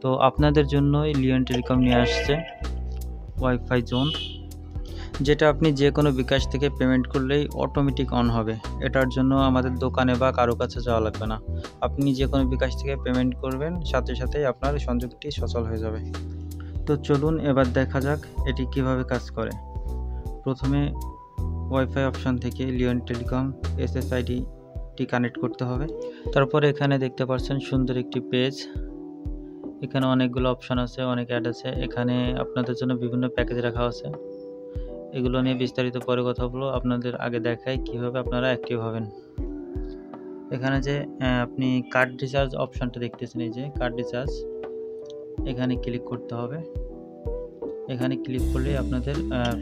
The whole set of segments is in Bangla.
তো আপনাদের জন্যই লিওন টেলিকম নিয়ে আসছে ওয়াইফাই জোন, যেটা আপনি যে কোনো বিকাশ থেকে পেমেন্ট করলেই অটোমেটিক অন হবে। এটার জন্য আমাদের দোকানে বা কারো কাছে যাওয়া লাগবে না। আপনি যে কোনো বিকাশ থেকে পেমেন্ট করবেন, সাথে সাথেই আপনার সংযোগটি সচল হয়ে যাবে। তো চলুন এবার দেখা যাক এটি কিভাবে কাজ করে। প্রথমে ওয়াইফাই অপশন থেকে লিওন টেলিকম SSID কানেক্ট করতে হবে। তারপর এখানে দেখতে পাচ্ছেন সুন্দর একটি পেজ। এখানে অনেকগুলো অপশন আছে, অনেক অ্যাড আছে। এখানে আপনাদের জন্য বিভিন্ন প্যাকেজ রাখা আছে। এগুলো নিয়ে বিস্তারিত পরে কথা বলবো। আপনাদের আগে দেখাই কিভাবে আপনারা অ্যাক্টিভ হবেন। এখানে যে আপনি কার্ড রিচার্জ অপশনটা দেখতেছেন, এই যে কার্ড রিচার্জ, এখানে ক্লিক করতে হবে। এখানে ক্লিক করলে আপনাদের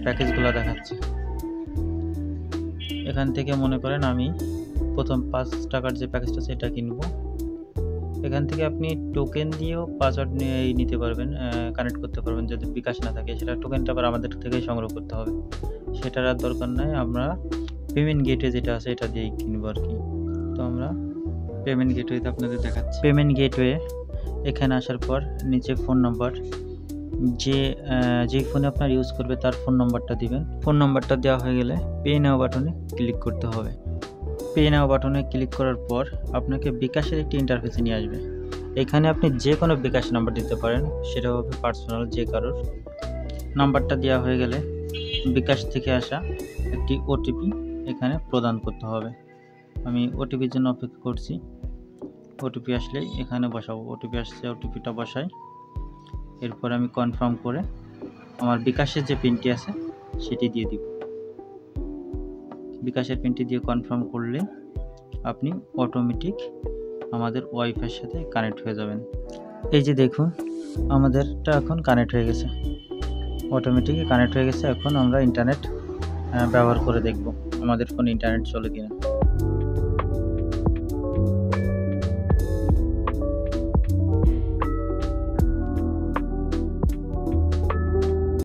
প্যাকেজগুলো দেখাচ্ছে। এখান থেকে মনে করেন আমি প্রথম 5 টাকার যে প্যাকেজটা সেটা কিনবো। এখান থেকে আপনি টোকেন দিয়েও পাসওয়ার্ড নিতে পারবেন, কানেক্ট করতে পারবেন। যদি বিকাশ না থাকে সেটা টোকেনটা আবার আমাদের থেকেই সংগ্রহ করতে হবে, সেটার আর দরকার নাই। আমরা পেমেন্ট গেটওয়ে যেটা আছে এটা দিয়েই কিনবো আর কি। তো আমরা পেমেন্ট গেটওয়েতে আপনাদের দেখাচ্ছি। পেমেন্ট গেটওয়ে এখানে আসার পর নিচে ফোন নাম্বার, যে ফোনে আপনার ইউজ করবে তার ফোন নাম্বারটা দিবেন। ফোন নাম্বারটা দেওয়া হয়ে গেলে পে নাও বাটনে ক্লিক করতে হবে। পে নাও বাটনে ক্লিক করার পর আপনাকে বিকাশের একটি ইন্টারফেসে নিয়ে আসবে। এখানে আপনি যে কোনো বিকাশ নাম্বার দিতে পারেন, সেটা হবে পার্সোনাল যে কারোর। নাম্বারটা দেওয়া হয়ে গেলে বিকাশ থেকে আসা একটি ওটিপি এখানে প্রদান করতে হবে। আমি ওটিপির জন্য অপেক্ষা করছি। ওটিপি আসলেই এখানে বসাবো। ওটিপি আসছে, ওটিপিটা বসাই। এরপর আমি কনফার্ম করে আমার বিকাশের যে পিনটি আছে সেটি দিয়ে দিব। বিকাশের পিনটি দিয়ে কনফার্ম করলে আপনি অটোমেটিক আমাদের ওয়াইফাইয়ের সাথে কানেক্ট হয়ে যাবেন। এই যে দেখুন আমাদেরটা এখন কানেক্ট হয়ে গেছে, অটোমেটিক কানেক্ট হয়ে গেছে। এখন আমরা ইন্টারনেট ব্যবহার করে দেখব আমাদের ফোনে ইন্টারনেট চলে কিনা।